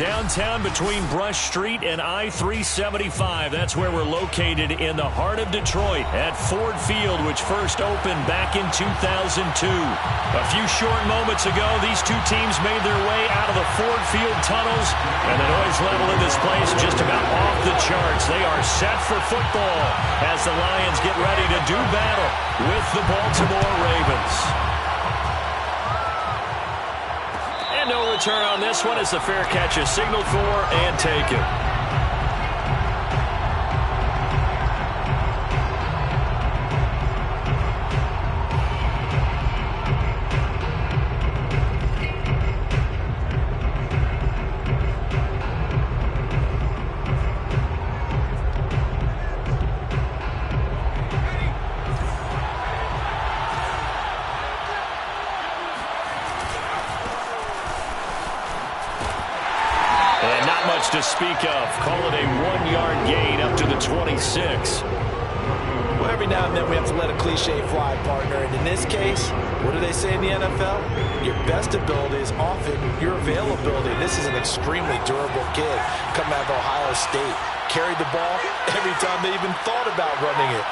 Downtown between Brush Street and I-375. That's where we're located in the heart of Detroit at Ford Field, which first opened back in 2002. A few short moments ago, these two teams made their way out of the Ford Field tunnels, and the noise level in this place just about off the charts. They are set for football as the Lions get ready to do battle with the Baltimore Ravens. And no return on this one as the fair catch is signaled for and taken. To speak of. Call it a 1-yard gain up to the 26. Well, every now and then we have to let a cliche fly, partner. And in this case, what do they say in the NFL? Your best ability is often your availability. This is an extremely durable kid coming out of Ohio State. Carried the ball every time they even thought about running it.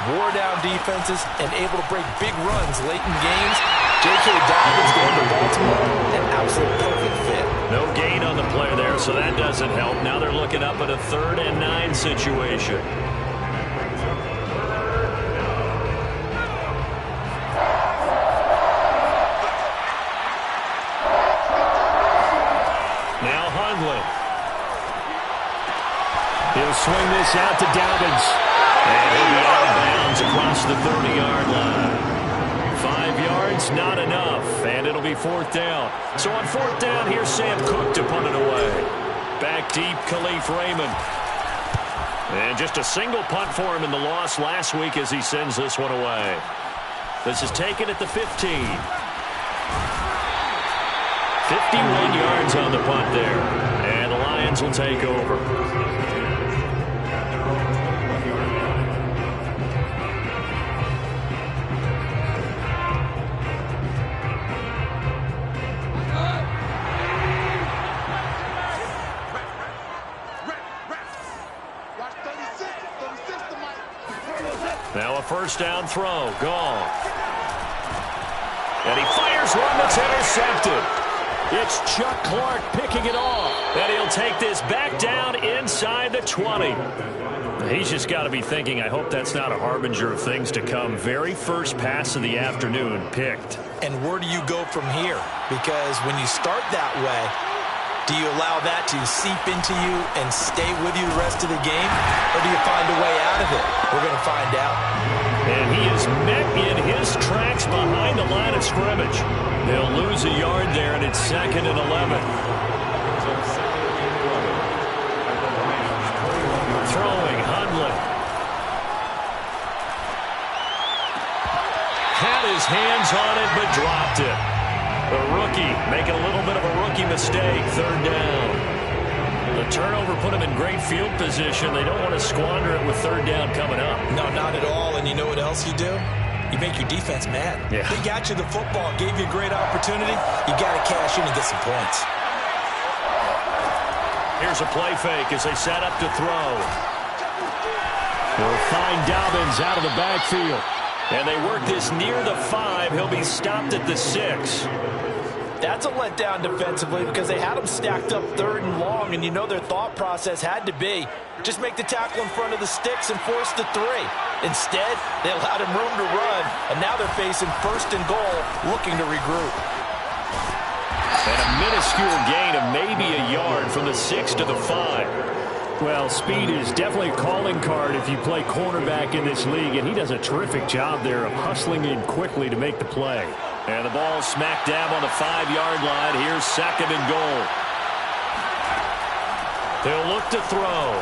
Wore down defenses and able to break big runs late in games. J.K. Dobbins going to Baltimore, an absolute perfect fit. No gain on the play there, so that doesn't help. Now they're looking up at a 3rd and 9 situation. Now Hundley. He'll swing this out to Dobbins. And he'll be out of bounds across the 30-yard line. 5 yards, not enough, and it'll be 4th down. So on 4th down, here's Sam Cook to punt it away. Back deep, Khalif Raymond. And just a single punt for him in the loss last week as he sends this one away. This is taken at the 15. 51 yards on the punt there, and the Lions will take over. Now a 1st down throw. Gone. And he fires one that's intercepted. It's Chuck Clark picking it off. And he'll take this back down inside the 20. He's just got to be thinking, I hope that's not a harbinger of things to come. Very first pass of the afternoon picked. And where do you go from here? Because when you start that way, do you allow that to seep into you and stay with you the rest of the game? Or do you find a way out of it? We're going to find out. And he is met in his tracks behind the line of scrimmage. They'll lose a yard there, and it's 2nd and 11. Throwing, Hundley. Had his hands on it, but dropped it. The rookie making a little bit of a rookie mistake. 3rd down. The turnover put him in great field position. They don't want to squander it with 3rd down coming up. No, not at all. And you know what else you do? You make your defense mad. Yeah. They got you the football, gave you a great opportunity. You got to cash in and get some points. Here's a play fake as they set up to throw. They'll find Dobbins out of the backfield. And they work this near the 5. He'll be stopped at the 6. That's a letdown defensively because they had him stacked up 3rd and long, and you know their thought process had to be just make the tackle in front of the sticks and force the 3. Instead, they allowed him room to run, and now they're facing 1st and goal, looking to regroup. And a minuscule gain of maybe a yard from the 6 to the 5. Well, speed is definitely a calling card if you play cornerback in this league, and he does a terrific job there of hustling in quickly to make the play. And the ball smack dab on the 5-yard line. Here's 2nd and goal. They'll look to throw.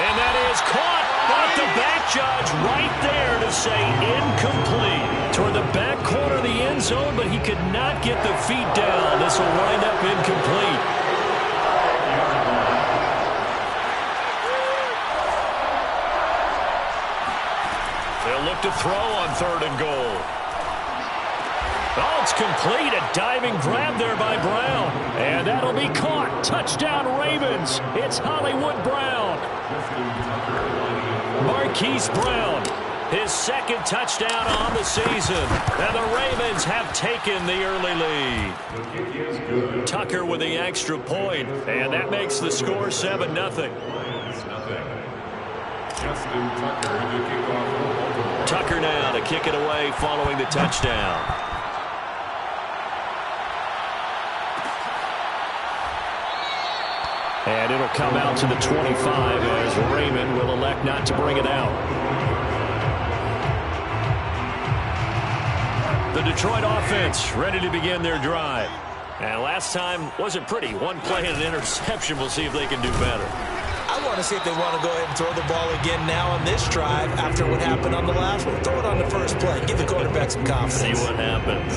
And that is caught, but the back judge right there to say incomplete. Toward the back corner of the end zone, but he could not get the feet down. This will wind up incomplete. They'll look to throw on 3rd and goal. Oh, it's complete. A diving grab there by Brown. And that'll be caught. Touchdown, Ravens. It's Hollywood Brown. Marquise Brown, his second touchdown on the season. And the Ravens have taken the early lead. Tucker with the extra point, and that makes the score 7-0. Tucker now to kick it away following the touchdown. And it'll come out to the 25 as Raymond will elect not to bring it out. The Detroit offense ready to begin their drive. And last time wasn't pretty. One play and an interception. We'll see if they can do better. I want to see if they want to go ahead and throw the ball again now on this drive after what happened on the last one. Throw it on the first play. Give the quarterback some confidence. See what happens.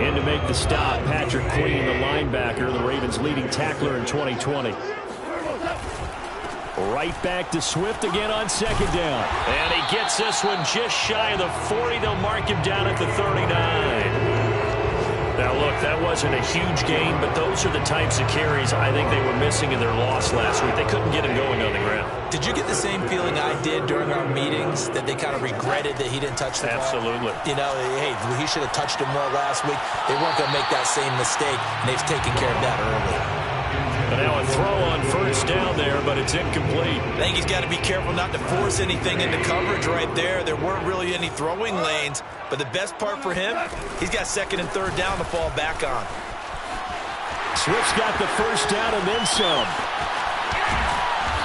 And to make the stop, Patrick Queen, the linebacker, the Ravens' leading tackler in 2020. Right back to Swift again on second down. And he gets this one just shy of the 40. They'll mark him down at the 39. Now, look, that wasn't a huge gain, but those are the types of carries I think they were missing in their loss last week. They couldn't get him going on the ground. Did you get the same feeling I did during our meetings, that they kind of regretted that he didn't touch the ball? Absolutely. You know, hey, he should have touched him more last week. They weren't going to make that same mistake, and they've taken care of that early. And now a throw on first down there, but it's incomplete. I think he's got to be careful not to force anything into coverage right there. There weren't really any throwing lanes, but the best part for him, he's got second and third down to fall back on. Swift's got the first down and then some.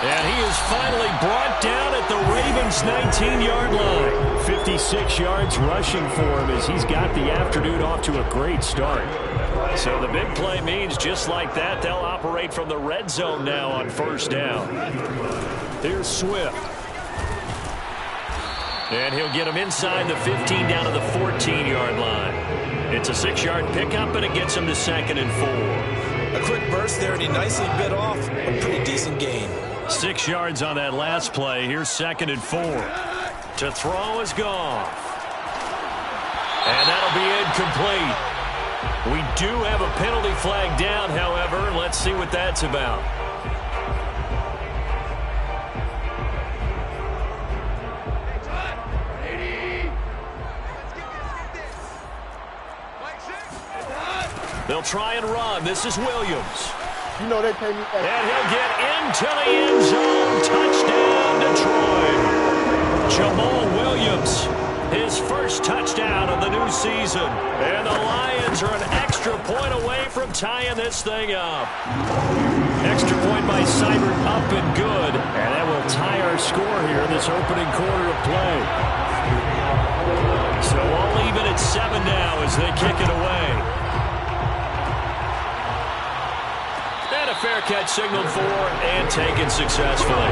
And he is finally brought down at the Ravens' 19-yard line. 56 yards rushing for him as he's got the afternoon off to a great start. So the big play means just like that, they'll operate from the red zone now on first down. Here's Swift. And he'll get him inside the 15 down to the 14-yard line. It's a 6-yard pickup, and it gets him to second and 4. A quick burst there, and he nicely bit off a pretty decent gain. 6 yards on that last play. Here's second and 4. To throw is Goff. And that'll be incomplete. We do have a penalty flag down, however. Let's see what that's about. They'll try and run. This is Williams. You know they pay me. And he'll get into the end zone. Touchdown, Detroit. Jamal Williams, his first touchdown of the new season. And the Lions are an extra point away from tying this thing up. Extra point by Seibert, up and good. And that will tie our score here in this opening quarter of play. So all even at 7 now as they kick it away. And a fair catch signaled for and taken successfully.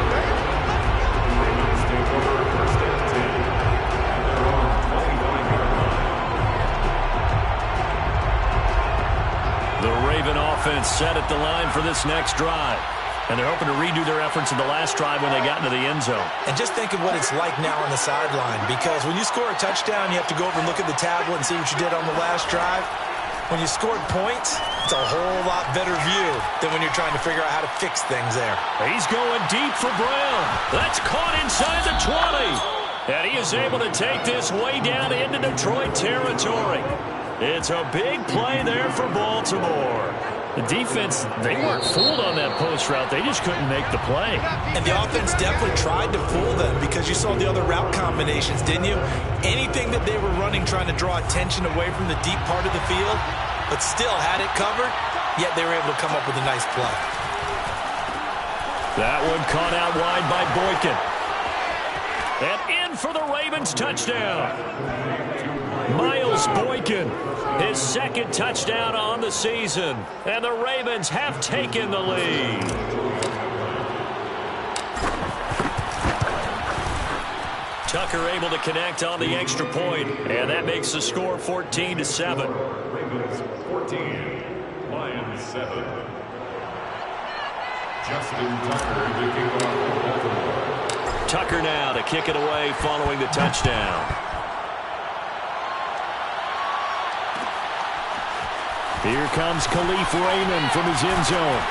The Raven offense set at the line for this next drive. And they're hoping to redo their efforts in the last drive when they got into the end zone. And just think of what it's like now on the sideline, because when you score a touchdown, you have to go over and look at the tablet and see what you did on the last drive. When you scored points, it's a whole lot better view than when you're trying to figure out how to fix things there. He's going deep for Brown. That's caught inside the 20. And he is able to take this way down into Detroit territory. It's a big play there for Baltimore. The defense, they weren't fooled on that post route. They just couldn't make the play. And the offense definitely tried to fool them because you saw the other route combinations, didn't you? Anything that they were running trying to draw attention away from the deep part of the field, but still had it covered, yet they were able to come up with a nice play. That one caught out wide by Boykin. And in for the Ravens touchdown. Miles Boykin, his second touchdown on the season. And the Ravens have taken the lead. Tucker able to connect on the extra point, and that makes the score 14-7. Ravens 14, Lions 7. Justin Tucker to kick off for Baltimore. Tucker now to kick it away following the touchdown. Here comes Khalif Raymond from his end zone.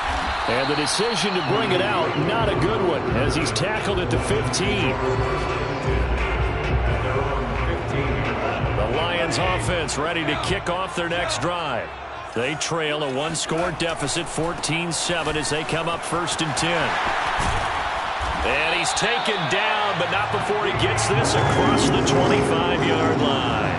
And the decision to bring it out, not a good one, as he's tackled at the 15. The Lions offense ready to kick off their next drive. They trail a one-score deficit, 14-7, as they come up 1st and 10. And he's taken down, but not before he gets this across the 25-yard line.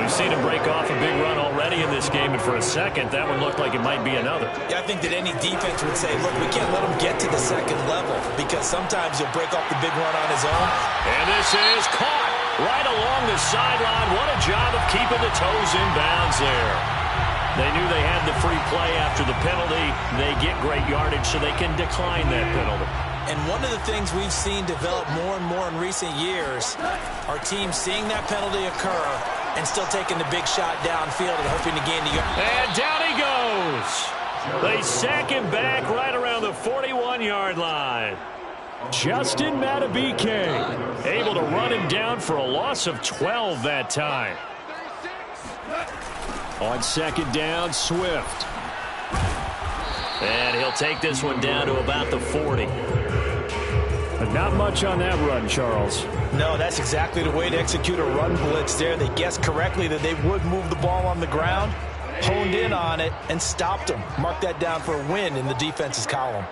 We've seen him break off a big run already in this game, and for a second, that one looked like it might be another. Yeah, I think that any defense would say, look, we can't let him get to the second level because sometimes he'll break off the big run on his own. And this is caught right along the sideline. What a job of keeping the toes in bounds there. They knew they had the free play after the penalty. They get great yardage so they can decline that penalty. And one of the things we've seen develop more and more in recent years are teams seeing that penalty occur and still taking the big shot downfield and hoping to gain the yard. And down he goes. They sack him back right around the 41-yard line. Justin Madubuike able to run him down for a loss of 12 that time. On 2nd down, Swift. And he'll take this one down to about the 40. But not much on that run, Charles. No, that's exactly the way to execute a run blitz there. They guessed correctly that they would move the ball on the ground, honed in on it, and stopped them. Mark that down for a win in the defense's column.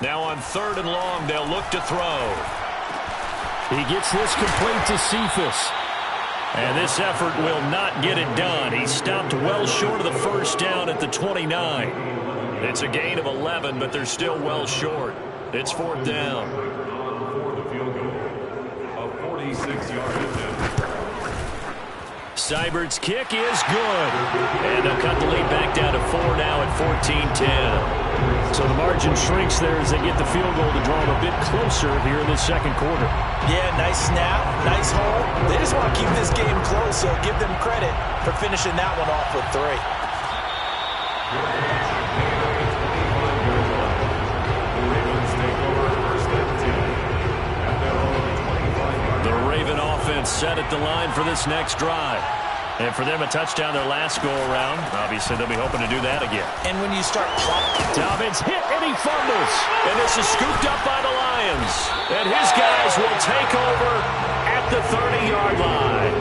Now on 3rd and long, they'll look to throw. He gets this complete to Cephas. And this effort will not get it done. He stopped well short of the 1st down at the 29. It's a gain of 11, but they're still well short. It's 4th down. For the field goal, a 46-yard attempt. Seibert's kick is good. And they'll cut the lead back down to 4 now at 14-10. So the margin shrinks there as they get the field goal to draw them a bit closer here in the 2nd quarter. Yeah, nice snap, nice hole. They just want to keep this game close, so give them credit for finishing that one off with 3. The Raven offense set at the line for this next drive. And for them, a touchdown their last go-around. Obviously, they'll be hoping to do that again. And when you start Dobbins hit and he fumbles. And this is scooped up by the Lions. And his guys will take over at the 30-yard line.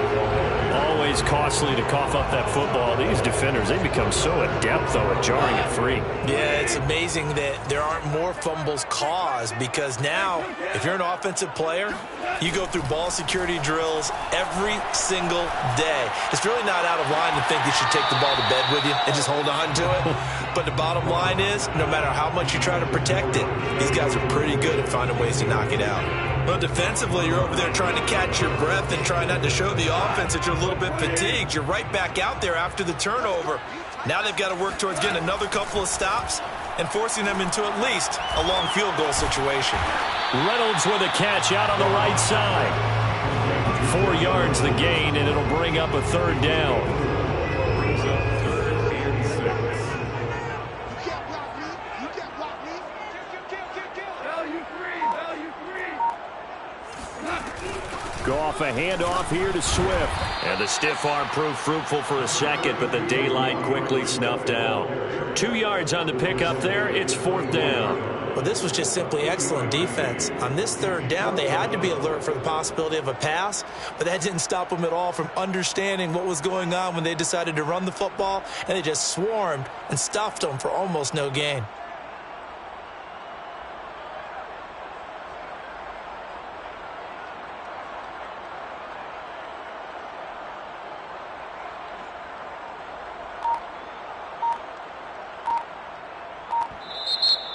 Always costly to cough up that football. These defenders, they become so adept, though, at jarring it free. Yeah, it's amazing that there aren't more fumbles caused because now, if you're an offensive player, you go through ball security drills every single day. It's really not out of line to think you should take the ball to bed with you and just hold on to it. But the bottom line is, no matter how much you try to protect it, these guys are pretty good at finding ways to knock it out. Well, defensively, you're over there trying to catch your breath and try not to show the offense that you're a little bit fatigued. You're right back out there after the turnover. Now they've got to work towards getting another couple of stops and forcing them into at least a long field goal situation. Reynolds with a catch out on the right side. 4 yards the gain, and it'll bring up a 3rd down. Brings up 3rd and 6. Goff a handoff here to Swift. And the stiff arm proved fruitful for a second, but the daylight quickly snuffed out. 2 yards on the pickup there. It's 4th down. Well, this was just simply excellent defense. On this 3rd down, they had to be alert for the possibility of a pass, but that didn't stop them at all from understanding what was going on when they decided to run the football, and they just swarmed and stuffed them for almost no gain.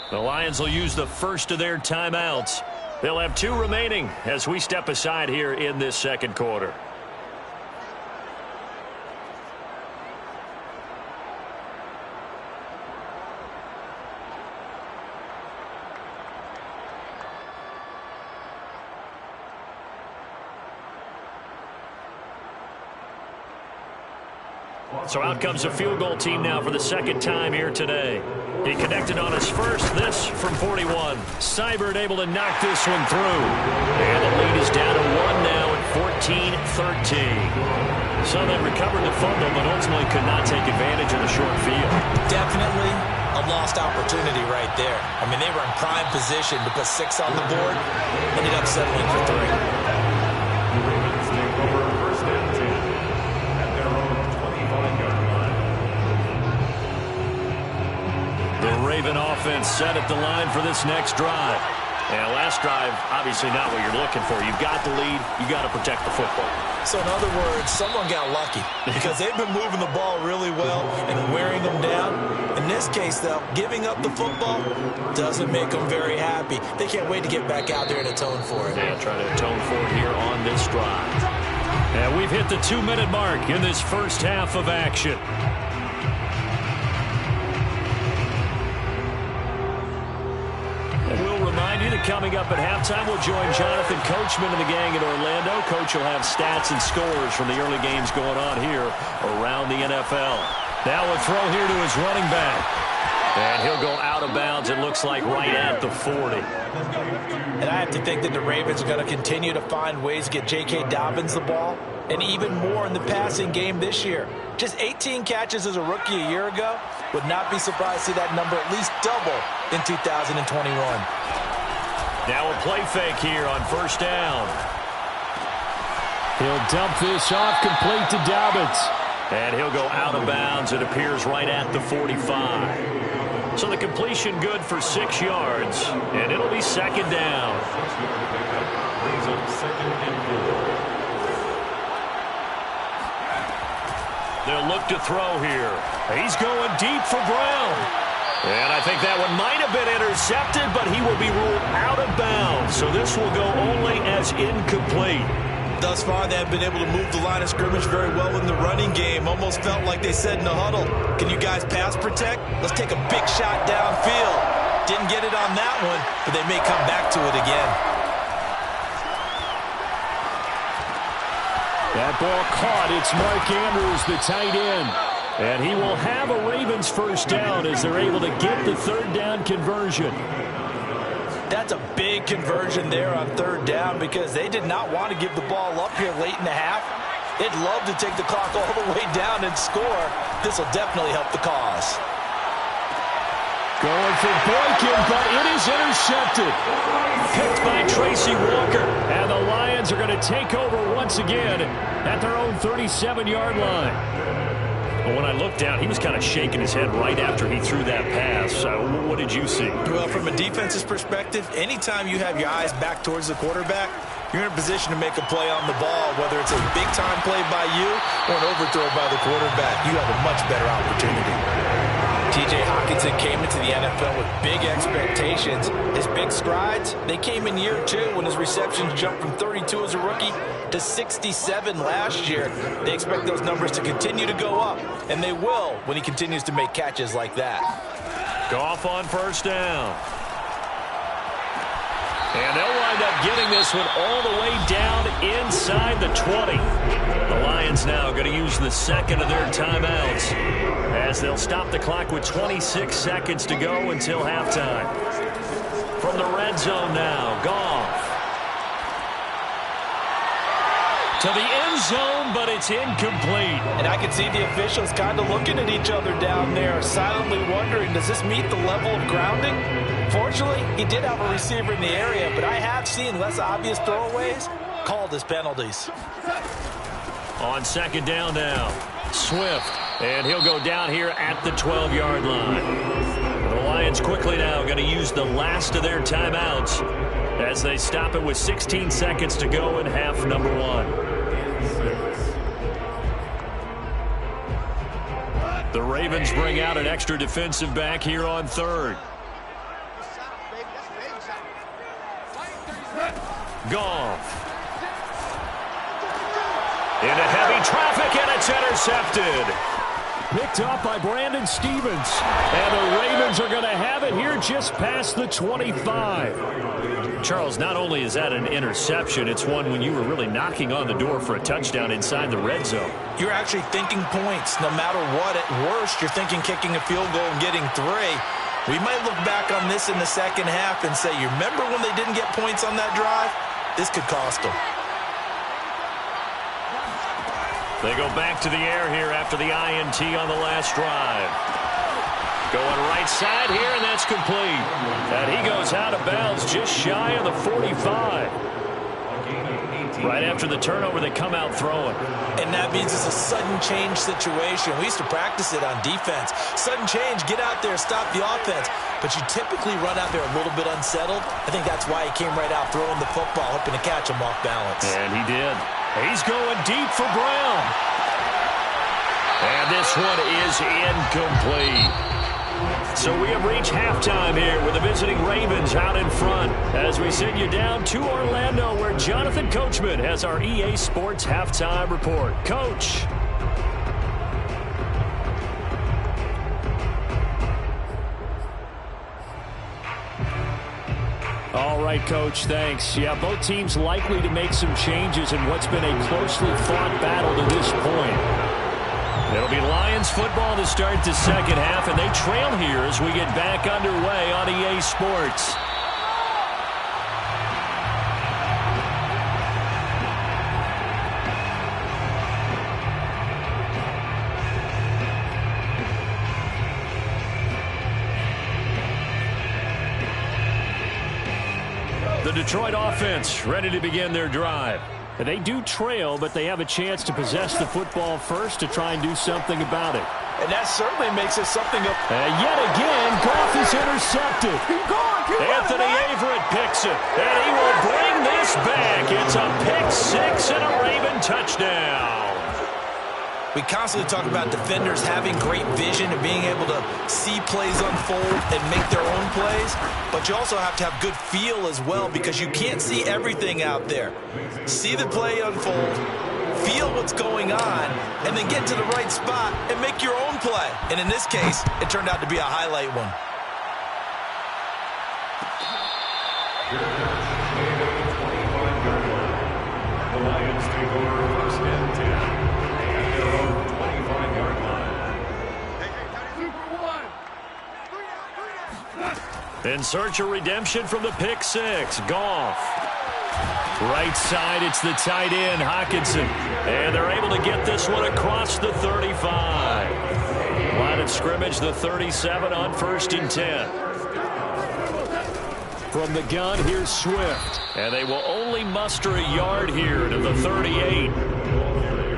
The Lions will use the first of their timeouts. They'll have 2 remaining as we step aside here in this 2nd quarter. So out comes a field goal team now for the second time here today. He connected on his first, this from 41. Seibert able to knock this one through. And the lead is down to 1 now at 14-13. So they recovered the fumble, but ultimately could not take advantage of the short field. Definitely a lost opportunity right there. I mean, they were in prime position to put 6 on the board. Ended up settling for 3. The Ravens take over first and 10 at their own 25-yard line. The Raven offense set at the line for this next drive. And last drive, obviously not what you're looking for. You've got the lead. You got to protect the football. So in other words, someone got lucky because they've been moving the ball really well and wearing them down. In this case, though, giving up the football doesn't make them very happy. They can't wait to get back out there and atone for it. Yeah, try to atone for it here on this drive. And we've hit the 2-minute mark in this first half of action. We'll remind you that coming up at halftime, we'll join Jonathan Coachman and the gang in Orlando. Coach will have stats and scores from the early games going on here around the NFL. Now a throw here to his running back. And he'll go out of bounds, it looks like, right at the 40. And I have to think that the Ravens are going to continue to find ways to get J.K. Dobbins the ball, and even more in the passing game this year. Just 18 catches as a rookie a year ago. Would not be surprised to see that number at least double in 2021. Now a play fake here on first down. He'll dump this off, complete to Dobbins. And he'll go out of bounds, it appears, right at the 45. So the completion good for 6 yards, and it'll be second down. Brings up second and 4. They'll look to throw here. He's going deep for Brown. And I think that one might have been intercepted, but he will be ruled out of bounds. So this will go only as incomplete. Thus far, they have been able to move the line of scrimmage very well in the running game. Almost felt like they said in the huddle, can you guys pass protect? Let's take a big shot downfield. Didn't get it on that one, but they may come back to it again. That ball caught. It's Mark Andrews, the tight end. And he will have a Ravens first down as they're able to get the third down conversion. That's a big conversion there on third down because they did not want to give the ball up here late in the half. They'd love to take the clock all the way down and score. This will definitely help the cause. Going for Boykin, but it is intercepted. Picked by Tracy Walker. And the Lions are going to take over once again at their own 37-yard line. But when I looked down, he was kind of shaking his head right after he threw that pass. What did you see? Well, from a defense's perspective, anytime you have your eyes back towards the quarterback, you're in a position to make a play on the ball, whether it's a big-time play by you or an overthrow by the quarterback. You have a much better opportunity. T.J. Hockenson came into the NFL with big expectations. His big strides, they came in year 2 when his receptions jumped from 32 as a rookie to 67 last year. They expect those numbers to continue to go up, and they will when he continues to make catches like that. Goff on first down. And they'll wind up getting this one all the way down inside the 20. The Lions now going to use the second of their timeouts as they'll stop the clock with 26 seconds to go until halftime. From the red zone now, Goff. To the end zone, but it's incomplete. And I can see the officials kind of looking at each other down there, silently wondering, does this meet the level of grounding? Fortunately, he did have a receiver in the area, but I have seen less obvious throwaways called as penalties. On second down now, Swift. And he'll go down here at the 12-yard line. The Lions quickly now going to use the last of their timeouts as they stop it with 16 seconds to go in half number 1. The Ravens bring out an extra defensive back here on third. Goff. Into heavy traffic, and it's intercepted. Picked up by Brandon Stephens. And the Ravens are going to have it here just past the 25. Charles, not only is that an interception, it's one when you were really knocking on the door for a touchdown inside the red zone. You're actually thinking points. No matter what, at worst, you're thinking kicking a field goal and getting 3. We might look back on this in the second half and say, you remember when they didn't get points on that drive? This could cost them. They go back to the air here after the INT on the last drive. Going right side here, and that's complete. And he goes out of bounds just shy of the 45. Right after the turnover, they come out throwing. And that means it's a sudden change situation. We used to practice it on defense. Sudden change, get out there, stop the offense. But you typically run out there a little bit unsettled. I think that's why he came right out throwing the football, hoping to catch him off balance. And he did. He's going deep for Brown. And this one is incomplete. So we have reached halftime here with the visiting Ravens out in front as we send you down to Orlando where Jonathan Coachman has our EA Sports Halftime Report. Coach. All right, Coach, thanks. Yeah, both teams likely to make some changes in what's been a closely fought battle to this point. It'll be Lions football to start the second half, and they trail here as we get back underway on EA Sports. The Detroit offense ready to begin their drive. They do trail, but they have a chance to possess the football first to try and do something about it. And that certainly makes it something of... And yet again, Goff is intercepted. Anthony Averett picks it, and he will bring this back. It's a pick-6 and a Raven touchdown. We constantly talk about defenders having great vision and being able to see plays unfold and make their own plays. But you also have to have good feel as well because you can't see everything out there. See the play unfold, feel what's going on, and then get to the right spot and make your own play. And in this case, it turned out to be a highlight one. The Lions take over first and 10. In search of redemption from the pick-6, Goff. Right side, it's the tight end, Hockenson. And they're able to get this one across the 35. Line of scrimmage, the 37 on 1st and 10. From the gun, here's Swift. And they will only muster a yard here to the 38.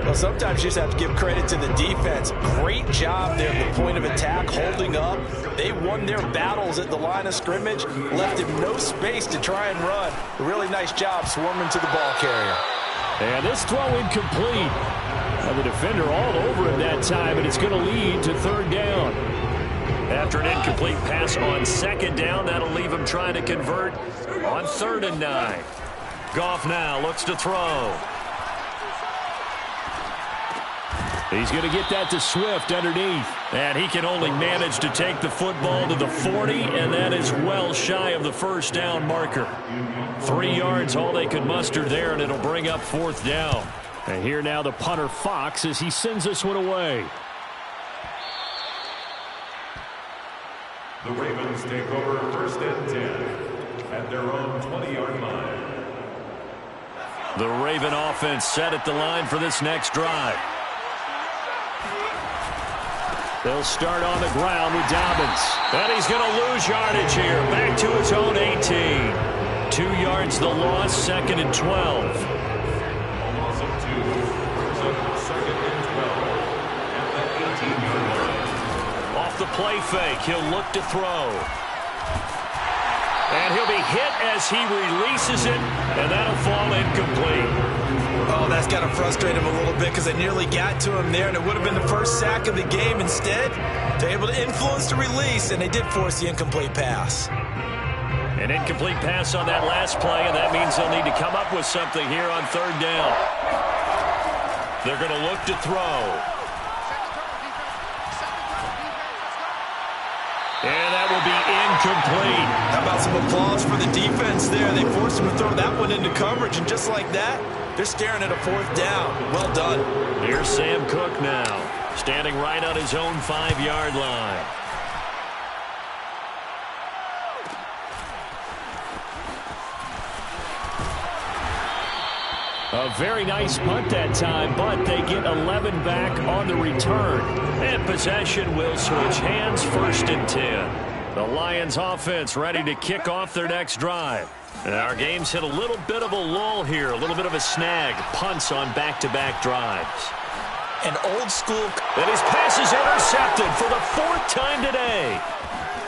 Well, sometimes you just have to give credit to the defense. Great job there at the point of attack, holding up. They won their battles at the line of scrimmage, left him no space to try and run. A really nice job swarming to the ball carrier. And this throw incomplete. And the defender all over him that time, and it's going to lead to 3rd down. After an incomplete pass on 2nd down, that'll leave him trying to convert on 3rd and 9. Goff now looks to throw. He's going to get that to Swift underneath. And he can only manage to take the football to the 40, and that is well shy of the 1st down marker. 3 yards, all they could muster there, and it'll bring up 4th down. And here now the punter, Fox, as he sends this one away. The Ravens take over 1st and 10 at their own 20-yard line. The Raven offense set at the line for this next drive. They'll start on the ground with Dobbins. And he's going to lose yardage here. Back to his own 18. 2 yards the loss, 2nd and 12. A loss of 2. Brings up 2nd and 12 at the 18-yard line. Off the play fake, he'll look to throw. And he'll be hit as he releases it, and that'll fall incomplete. Oh, that's got to frustrate him a little bit because they nearly got to him there, and it would have been the first sack of the game. Instead, they're able to influence the release, and they did force the incomplete pass. An incomplete pass on that last play, and that means they'll need to come up with something here on 3rd down. They're going to look to throw. And that will be incomplete. How about some applause for the defense there? They forced him to throw that one into coverage, and just like that, they're staring at a 4th down. Well done. Here's Sam Cook now, standing right on his own 5-yard line. A very nice punt that time, but they get 11 back on the return. And possession will switch hands, 1st and 10. The Lions offense ready to kick off their next drive. And our game's hit a little bit of a lull here, a little bit of a snag. Punts on back-to-back drives. An old school. And his pass is intercepted for the 4th time today.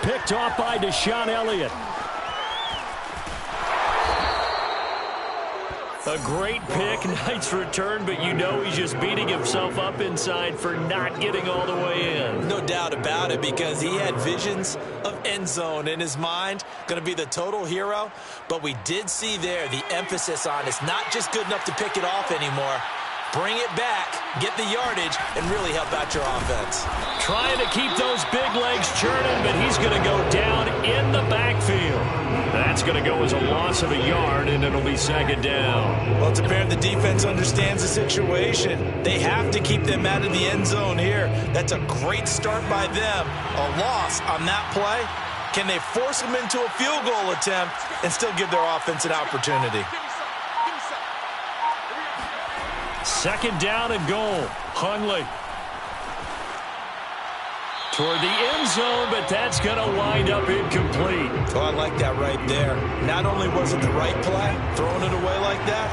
Picked off by Deshaun Elliott. A great pick, nice return, but you know he's just beating himself up inside for not getting all the way in. No doubt about it, because he had visions of end zone in his mind. Going to be the total hero. But we did see there the emphasis on it's not just good enough to pick it off anymore. Bring it back, get the yardage, and really help out your offense. Trying to keep those big legs churning, but he's going to go down in the backfield. That's going to go as a loss of a yard, and it'll be 2nd down. Well, it's apparent the defense understands the situation. They have to keep them out of the end zone here. That's a great start by them. A loss on that play. Can they force them into a field goal attempt and still give their offense an opportunity? 2nd down and goal. Hundley toward the end zone, but that's going to wind up incomplete. Oh, I like that right there. Not only was it the right play, throwing it away like that,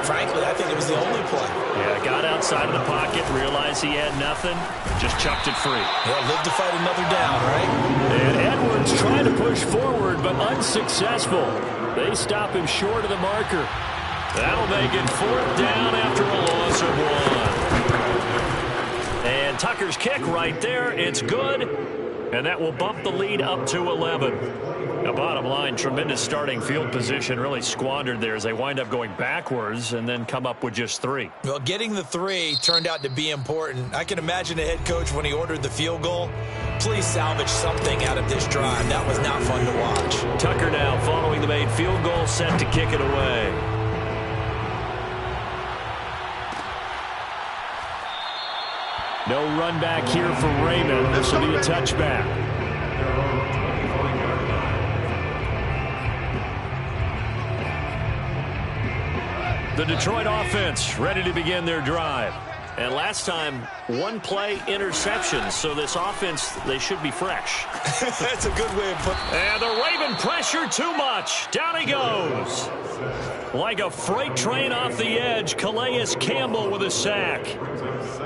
frankly, I think it was the only play. Yeah, got outside of the pocket, realized he had nothing, just chucked it free. Yeah, live to fight another down, right? And Edwards trying to push forward, but unsuccessful. They stop him short of the marker. That'll make it 4th down after a loss of 1. And Tucker's kick right there. It's good. And that will bump the lead up to 11. Now, bottom line, tremendous starting field position really squandered there as they wind up going backwards and then come up with just 3. Well, getting the 3 turned out to be important. I can imagine the head coach when he ordered the field goal. Please salvage something out of this drive. That was not fun to watch. Tucker now following the made field goal, set to kick it away. No run back here for Raymond. This will be a touchback. The Detroit offense ready to begin their drive. And last time, 1 play interception. So this offense, they should be fresh. That's a good way of putting it. And the Raven pressure too much. Down he goes. Like a freight train off the edge, Calais Campbell with a sack.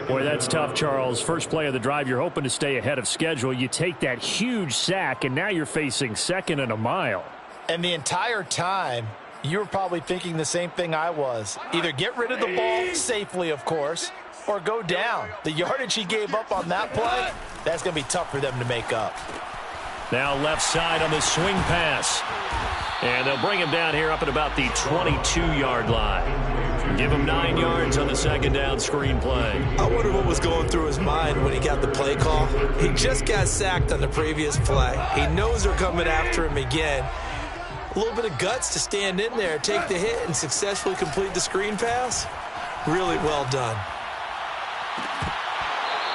Boy, that's tough, Charles. First play of the drive, you're hoping to stay ahead of schedule. You take that huge sack, and now you're facing 2nd and a mile. And the entire time, you were probably thinking the same thing I was. Either get rid of the ball safely, of course, or go down. The yardage he gave up on that play, that's going to be tough for them to make up. Now left side on the swing pass. And they'll bring him down here up at about the 22-yard line. Give him 9 yards on the 2nd down screen play. I wonder what was going through his mind when he got the play call. He just got sacked on the previous play. He knows they're coming after him again. A little bit of guts to stand in there, take the hit, and successfully complete the screen pass. Really well done.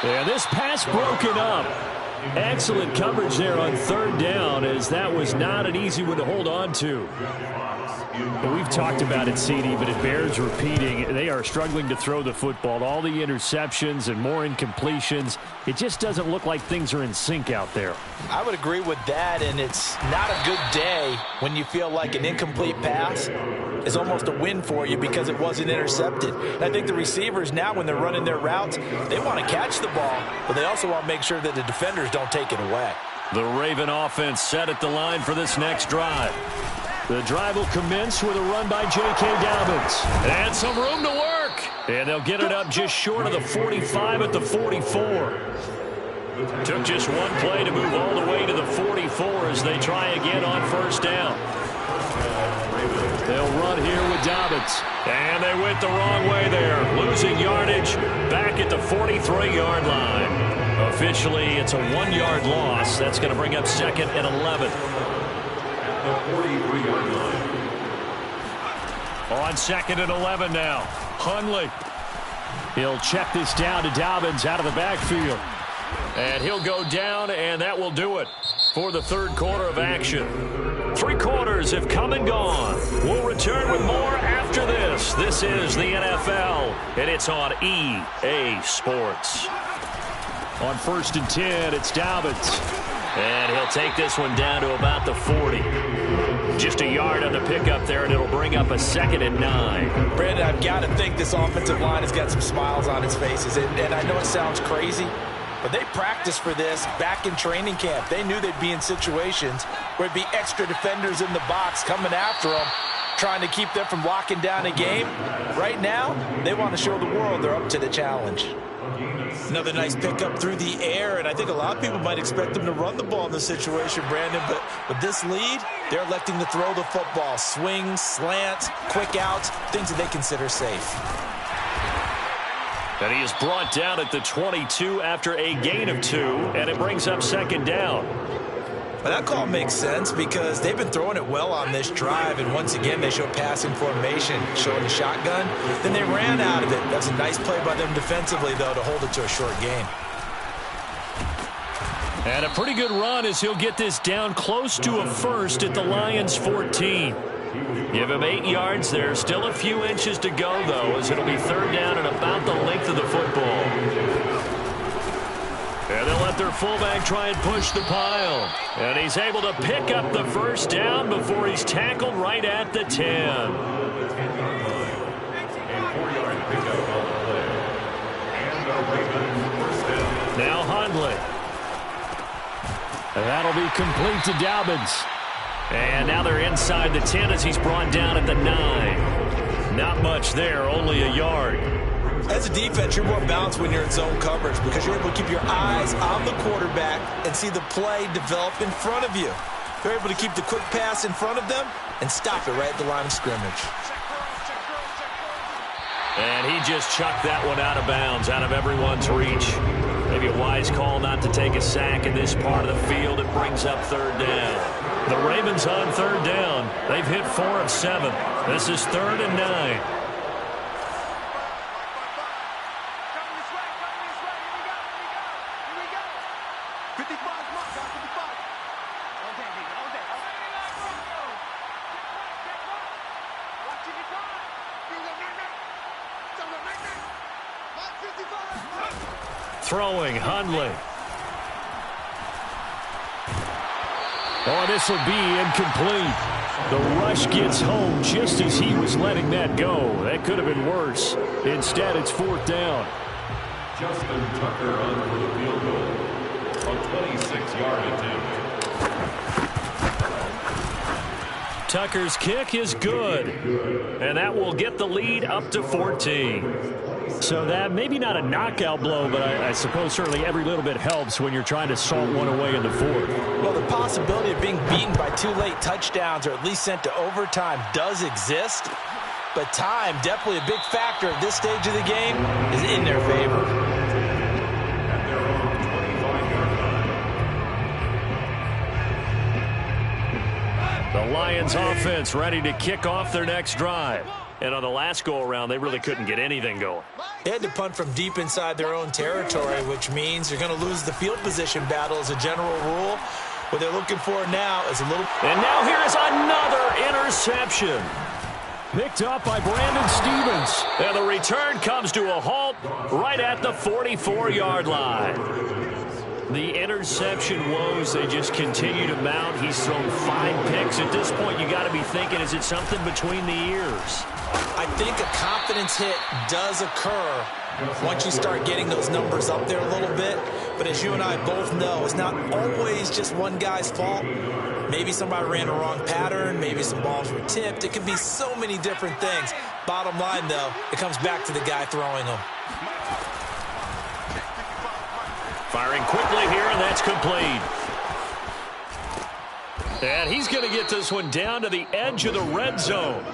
Yeah, this pass broken up. Excellent coverage there on 3rd down, as that was not an easy one to hold on to. And we've talked about it, CD, but it bears repeating. They are struggling to throw the football. All the interceptions and more incompletions. It just doesn't look like things are in sync out there. I would agree with that, and it's not a good day when you feel like an incomplete pass is almost a win for you because it wasn't intercepted. And I think the receivers now, when they're running their routes, they want to catch the ball, but they also want to make sure that the defenders don't take it away. The Raven offense set at the line for this next drive. The drive will commence with a run by J.K. Dobbins. And some room to work. And they'll get it up just short of the 45 at the 44. Took just 1 play to move all the way to the 44 as they try again on 1st down. They'll run here with Dobbins. And they went the wrong way there. Losing yardage back at the 43-yard line. Officially, it's a 1-yard loss. That's going to bring up 2nd and 11. At the 43-yard line. On 2nd and 11 now. Hundley. He'll check this down to Dobbins out of the backfield. And he'll go down, and that will do it for the third quarter of action. 3 quarters have come and gone. We'll return with more after this. This is the NFL, and it's on EA Sports. On 1st and 10, it's Dobbins. And he'll take this one down to about the 40. Just a yard on the pickup there, and it'll bring up a 2nd and 9. Brandon, I've got to think this offensive line has got some smiles on its faces. And I know it sounds crazy, but they practiced for this back in training camp. They knew they'd be in situations where it'd be extra defenders in the box coming after them, trying to keep them from locking down a game. Right now, they want to show the world they're up to the challenge. Another nice pickup through the air, and I think a lot of people might expect them to run the ball in this situation, Brandon, but with this lead, they're electing to throw the football. Swings, slants, quick outs, things that they consider safe. And he is brought down at the 22 after a gain of 2, and it brings up 2nd down. Well, that call makes sense because they've been throwing it well on this drive, and once again they show passing formation, showing the shotgun. Then they ran out of it. That's a nice play by them defensively, though, to hold it to a short gain. And a pretty good run as he'll get this down close to a first at the Lions' 14. Give him 8 yards there. Still a few inches to go, though, as it'll be 3rd down and about the length of the football. And they'll let their fullback try and push the pile. And he's able to pick up the first down before he's tackled right at the 10. A 4-yard pickup on the play. And the Ravens first down. Now Hundley. And that'll be complete to Dobbins. And now they're inside the 10 as he's brought down at the 9. Not much there, only a yard. As a defense, you're more balanced when you're in zone coverage because you're able to keep your eyes on the quarterback and see the play develop in front of you. You're able to keep the quick pass in front of them and stop it right at the line of scrimmage. And he just chucked that one out of bounds, out of everyone's reach. Maybe a wise call not to take a sack in this part of the field. It brings up 3rd down. The Ravens on 3rd down. They've hit 4 of 7. This is 3rd and 9. Throwing, Hundley. Oh, this will be incomplete. The rush gets home just as he was letting that go. That could have been worse. Instead, it's 4th down. Justin Tucker on for the field goal. A 26-yard attempt. Tucker's kick is good. And that will get the lead up to 14. So that maybe not a knockout blow, but I suppose certainly every little bit helps when you're trying to salt one away in the 4th. Well, the possibility of being beaten by 2 late touchdowns or at least sent to overtime does exist. But time, definitely a big factor at this stage of the game, is in their favor. At their own 25-yard line. The Lions offense ready to kick off their next drive. And on the last go-around, they really couldn't get anything going. They had to punt from deep inside their own territory, which means you're going to lose the field position battle as a general rule. What they're looking for now is a little... And now here is another interception. Picked up by Brandon Stephens. And the return comes to a halt right at the 44-yard line. The interception woes, they just continue to mount. He's thrown 5 picks. At this point, you got to be thinking, is it something between the ears? I think a confidence hit does occur once you start getting those numbers up there a little bit. But as you and I both know, it's not always just one guy's fault. Maybe somebody ran a wrong pattern. Maybe some balls were tipped. It could be so many different things. Bottom line, though, it comes back to the guy throwing them. Firing quickly here, and that's complete. And he's going to get this one down to the edge of the red zone.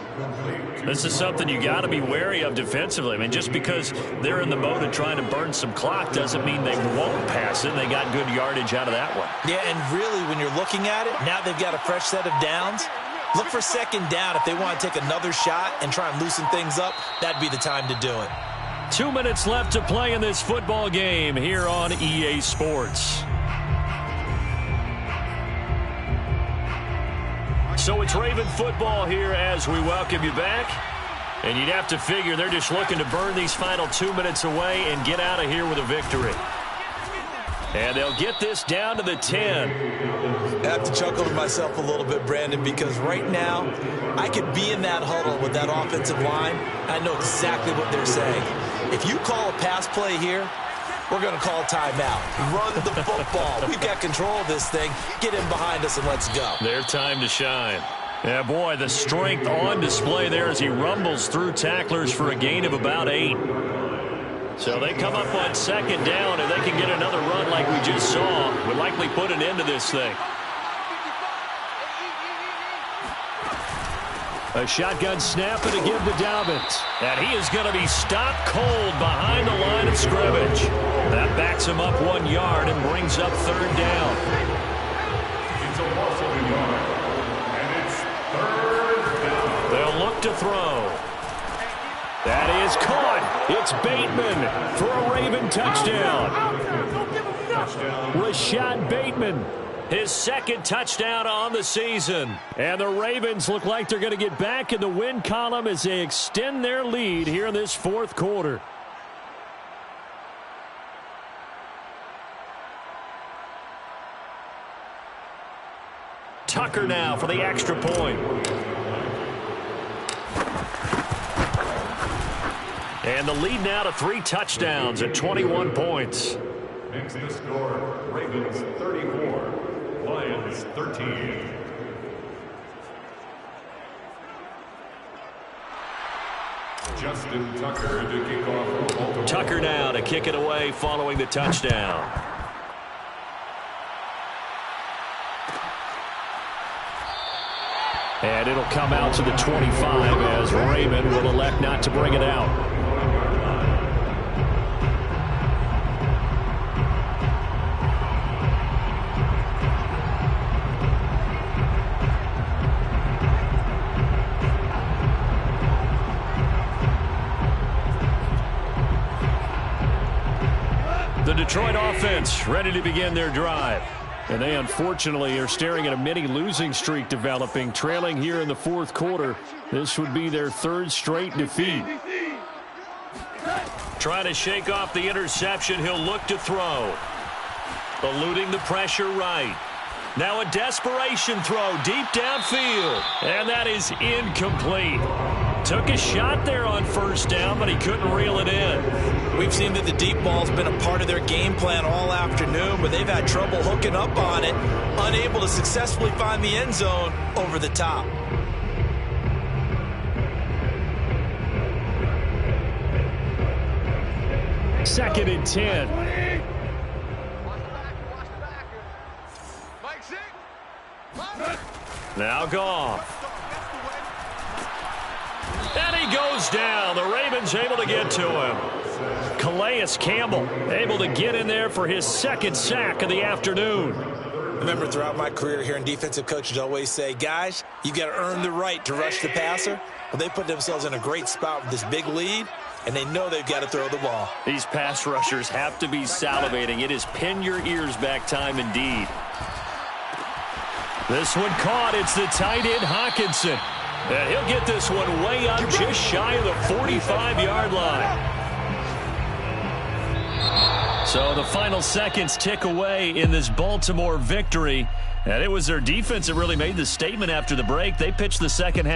This is something you got to be wary of defensively. I mean, just because they're in the mode of trying to burn some clock doesn't mean they won't pass it. They got good yardage out of that one. Yeah, and really, when you're looking at it, now they've got a fresh set of downs. Look for second down. If they want to take another shot and try and loosen things up, that'd be the time to do it. 2 minutes left to play in this football game here on EA Sports. So it's Raven football here as we welcome you back. And you'd have to figure they're just looking to burn these final 2 minutes away and get out of here with a victory. And they'll get this down to the 10. I have to chuckle to myself a little bit, Brandon, because right now I could be in that huddle with that offensive line. I know exactly what they're saying. If you call a pass play here, we're going to call timeout. Run the football. We've got control of this thing. Get in behind us and let's go. Their time to shine. Yeah, boy, the strength on display there as he rumbles through tacklers for a gain of about 8. So they come up on second down, and they can get another run like we just saw. Would likely put an end to this thing. A shotgun snap and a give to Dobbins. And he is going to be stopped cold behind the line of scrimmage. That backs him up 1 yard and brings up third down. It's a loss of a yard, and it's third down. They'll look to throw. That is caught. It's Bateman for a Raven touchdown. Rashad Bateman, his second touchdown on the season. And the Ravens look like they're going to get back in the win column as they extend their lead here in this fourth quarter. Tucker now for the extra point. And the lead now to 3 touchdowns at 21 points. Makes the score Ravens 34, Lions 13. Justin Tucker to kick off for Baltimore. Tucker now to kick it away following the touchdown. And it'll come out to the 25 as Raymond will elect not to bring it out. The Detroit offense ready to begin their drive. And they unfortunately are staring at a mini losing streak developing, trailing here in the fourth quarter. This would be their 3rd straight defeat. Trying to shake off the interception. He'll look to throw. Eluding the pressure right. Now a desperation throw deep downfield. And that is incomplete. Took a shot there on first down, but he couldn't reel it in. We've seen that the deep ball's been a part of their game plan all afternoon, but they've had trouble hooking up on it, unable to successfully find the end zone over the top. Second and 10. Now Goff. And he goes down. The Ravens able to get to him. Calais Campbell able to get in there for his 2nd sack of the afternoon. Remember, throughout my career here in defensive coaches always say, guys, you got to earn the right to rush the passer. Well, they put themselves in a great spot with this big lead, and they know they've got to throw the ball. These pass rushers have to be salivating. It is pin your ears back time indeed. This one caught. It's the tight end Hockenson. And he'll get this one way up just shy of the 45-yard line. So the final seconds tick away in this Baltimore victory. And it was their defense that really made the statement after the break. They pitched the second half.